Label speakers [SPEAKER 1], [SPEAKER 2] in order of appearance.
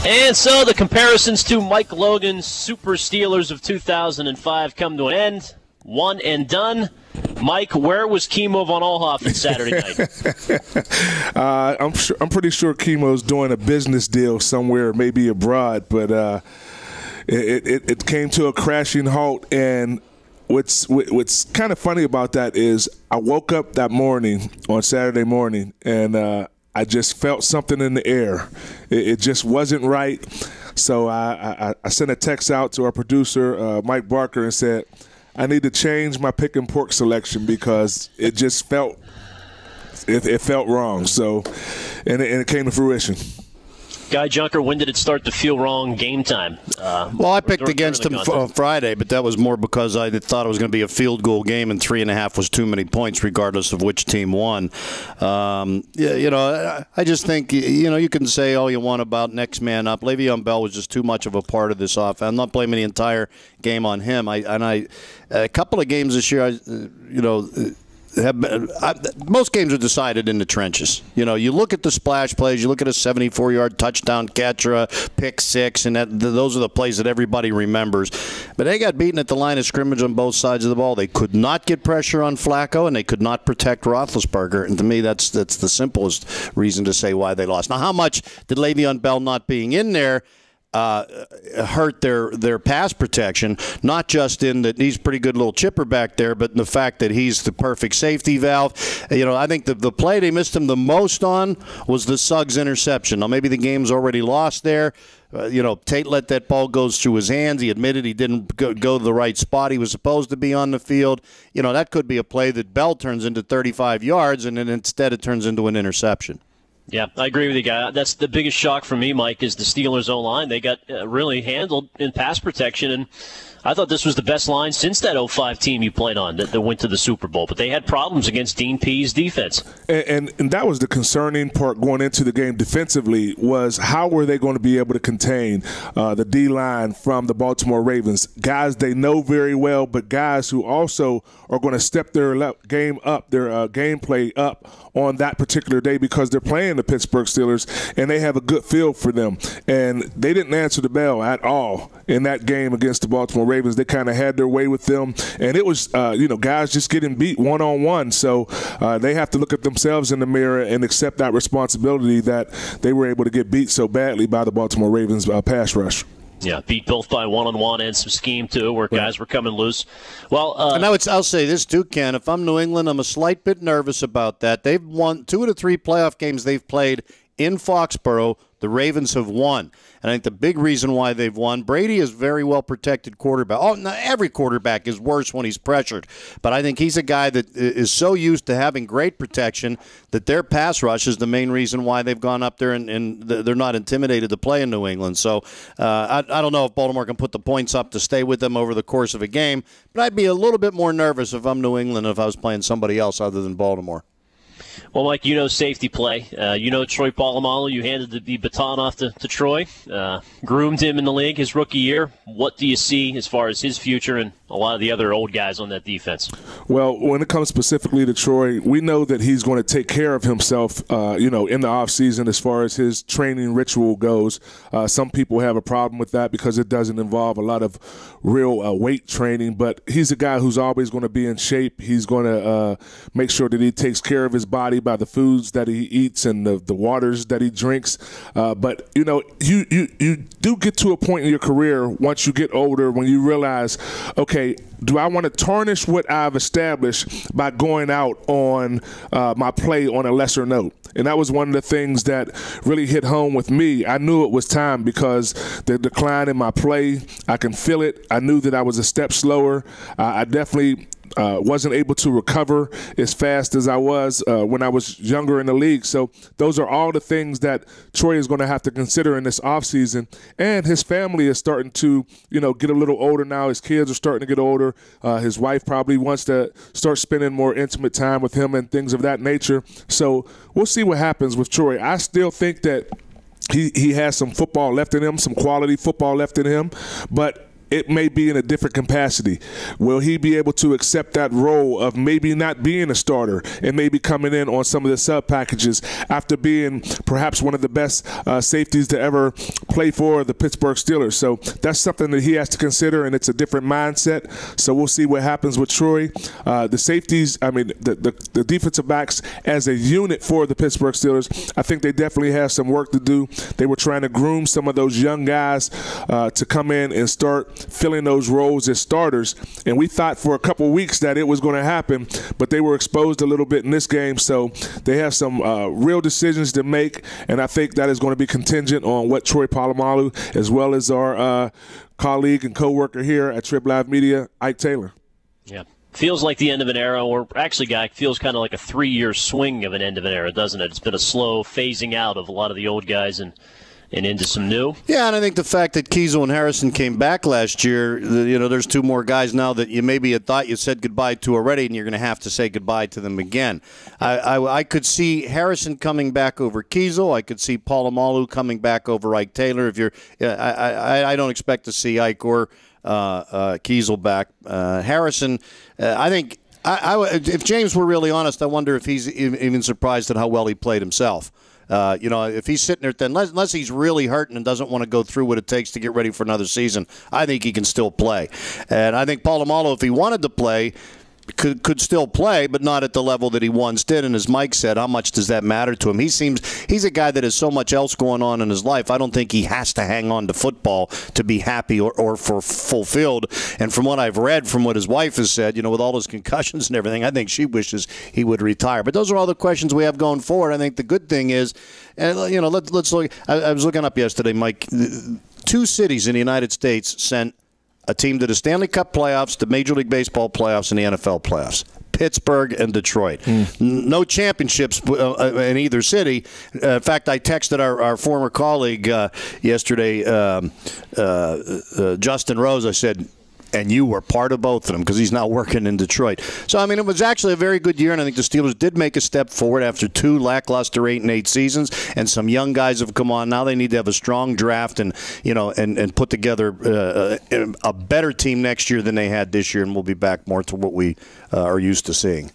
[SPEAKER 1] And so the comparisons to Mike Logan's Super Steelers of 2005 come to an end. One and done. Mike, where was Kimo von Oelhoffen Saturday night?
[SPEAKER 2] I'm pretty sure Kimo's doing a business deal somewhere, maybe abroad, but it came to a crashing halt. And what's kind of funny about that is I woke up that morning on Saturday morning and I just felt something in the air. It just wasn't right. So I sent a text out to our producer, Mike Barker, and said, I need to change my pick and pork selection because it just felt wrong. So, and it came to fruition. Guy
[SPEAKER 1] Junker, when did it start to feel wrong game time?
[SPEAKER 3] Well, I picked against him on Friday, but that was more because I thought it was going to be a field goal game, and 3.5 was too many points, regardless of which team won. I just think, you can say all you want about next man up. Le'Veon Bell was just too much of a part of this offense. I'm not blaming the entire game on him. A couple of games this year, most games are decided in the trenches. You look at the splash plays, you look at a 74-yard touchdown catch or a pick six, and those are the plays that everybody remembers. But they got beaten at the line of scrimmage on both sides of the ball. They could not get pressure on Flacco, and they could not protect Roethlisberger. And to me, that's the simplest reason to say why they lost. Now, how much did Le'Veon Bell not being in there hurt their pass protection, not just in that he's a pretty good little chipper back there, but in the fact that he's the perfect safety valve. I think the play they missed him the most on was the Suggs interception. Now, maybe the game's already lost there. Tate let that ball go through his hands. He admitted he didn't go to the right spot. He was supposed to be on the field. That could be a play that Bell turns into 35 yards, and then instead it turns into an interception.
[SPEAKER 1] Yeah, I agree with you, Guy. That's the biggest shock for me, Mike, is the Steelers' O-line. They got really handled in pass protection, and I thought this was the best line since that 05 team you played on that went to the Super Bowl. But they had problems against Dean Pease' defense.
[SPEAKER 2] And that was the concerning part going into the game defensively, was how were they going to be able to contain the D-line from the Baltimore Ravens? Guys they know very well, but guys who also are going to step their gameplay up on that particular day because they're playing the Pittsburgh Steelers and they have a good feel for them. And they didn't answer the bell at all in that game against the Baltimore Ravens. They kind of had their way with them, and it was guys just getting beat one-on-one. So they have to look at themselves in the mirror and accept that responsibility that they were able to get beat so badly by the Baltimore Ravens pass rush.
[SPEAKER 1] Yeah, beat both by one-on-one and some scheme, too, where guys were coming loose. Well,
[SPEAKER 3] and I'll say this, too, Ken. If I'm New England, I'm a slight bit nervous about that. They've won 2 of the 3 playoff games they've played in Foxborough. The Ravens have won. And I think the big reason why they've won, Brady is a very well-protected quarterback. Oh, no, every quarterback is worse when he's pressured. But I think he's a guy that is so used to having great protection that their pass rush is the main reason why they've gone up there and they're not intimidated to play in New England. So I don't know if Baltimore can put the points up to stay with them over the course of a game. But I'd be a little bit more nervous if I'm New England if I was playing somebody else other than Baltimore.
[SPEAKER 1] Well, Mike, safety play. Troy Polamalu. You handed the baton off to Troy, groomed him in the league his rookie year. What do you see as far as his future and a lot of the other old guys on that defense?
[SPEAKER 2] Well, when it comes specifically to Troy, we know that he's going to take care of himself, in the offseason as far as his training ritual goes. Some people have a problem with that because it doesn't involve a lot of real weight training, but he's a guy who's always going to be in shape. He's going to make sure that he takes care of his body by the foods that he eats and the waters that he drinks. But, you do get to a point in your career once you get older when you realize, okay, do I want to tarnish what I've established by going out on my play on a lesser note? And that was one of the things that really hit home with me. I knew it was time because the decline in my play, I can feel it. I knew that I was a step slower. I definitely wasn't able to recover as fast as I was when I was younger in the league. So those are all the things that Troy is going to have to consider in this offseason. And his family is starting to, get a little older now. His kids are starting to get older. His wife probably wants to start spending more intimate time with him and things of that nature. So we'll see what happens with Troy. I still think that he has some football left in him, some quality football left in him. But it may be in a different capacity. Will he be able to accept that role of maybe not being a starter and maybe coming in on some of the sub packages after being perhaps one of the best safeties to ever play for the Pittsburgh Steelers? So that's something that he has to consider, and it's a different mindset. So we'll see what happens with Troy. The safeties, the defensive backs as a unit for the Pittsburgh Steelers, I think they definitely have some work to do. They were trying to groom some of those young guys to come in and start filling those roles as starters. And we thought for a couple weeks that it was going to happen, but they were exposed a little bit in this game. So they have some real decisions to make, and I think that is going to be contingent on what Troy Polamalu, as well as our colleague and co-worker here at TribLIVE Media, Ike Taylor.
[SPEAKER 1] Yeah. Feels like the end of an era, or actually, Guy, feels kind of like a 3-year swing of an end of an era, doesn't it? It's been a slow phasing out of a lot of the old guys and into some new.
[SPEAKER 3] Yeah, and I think the fact that Kiesel and Harrison came back last year, there's 2 more guys now that you maybe had thought you said goodbye to already, and you're going to have to say goodbye to them again. I could see Harrison coming back over Kiesel. I could see Polamalu coming back over Ike Taylor. I don't expect to see Ike or Kiesel back. Harrison, I think, if James were really honest, I wonder if he's even surprised at how well he played himself. If he's sitting there, then unless he's really hurting and doesn't want to go through what it takes to get ready for another season, I think he can still play. And I think Polamalu, if he wanted to play, could still play, but not at the level that he once did. And as Mike said, how much does that matter to him? He's a guy that has so much else going on in his life. I don't think he has to hang on to football to be happy or for fulfilled. And from what I've read, from what his wife has said, with all his concussions and everything, I think she wishes he would retire. But those are all the questions we have going forward. I think the good thing is, let's look. I was looking up yesterday, Mike. 2 cities in the United States sent a team to the Stanley Cup playoffs, the Major League Baseball playoffs, and the NFL playoffs. Pittsburgh and Detroit. No championships in either city. In fact, I texted our former colleague yesterday, Justin Rose. I said, and you were part of both of them, because he's now working in Detroit. So, it was actually a very good year, and I think the Steelers did make a step forward after 2 lackluster 8-8 seasons, and some young guys have come on. Now they need to have a strong draft and put together a better team next year than they had this year, and we'll be back more to what we are used to seeing.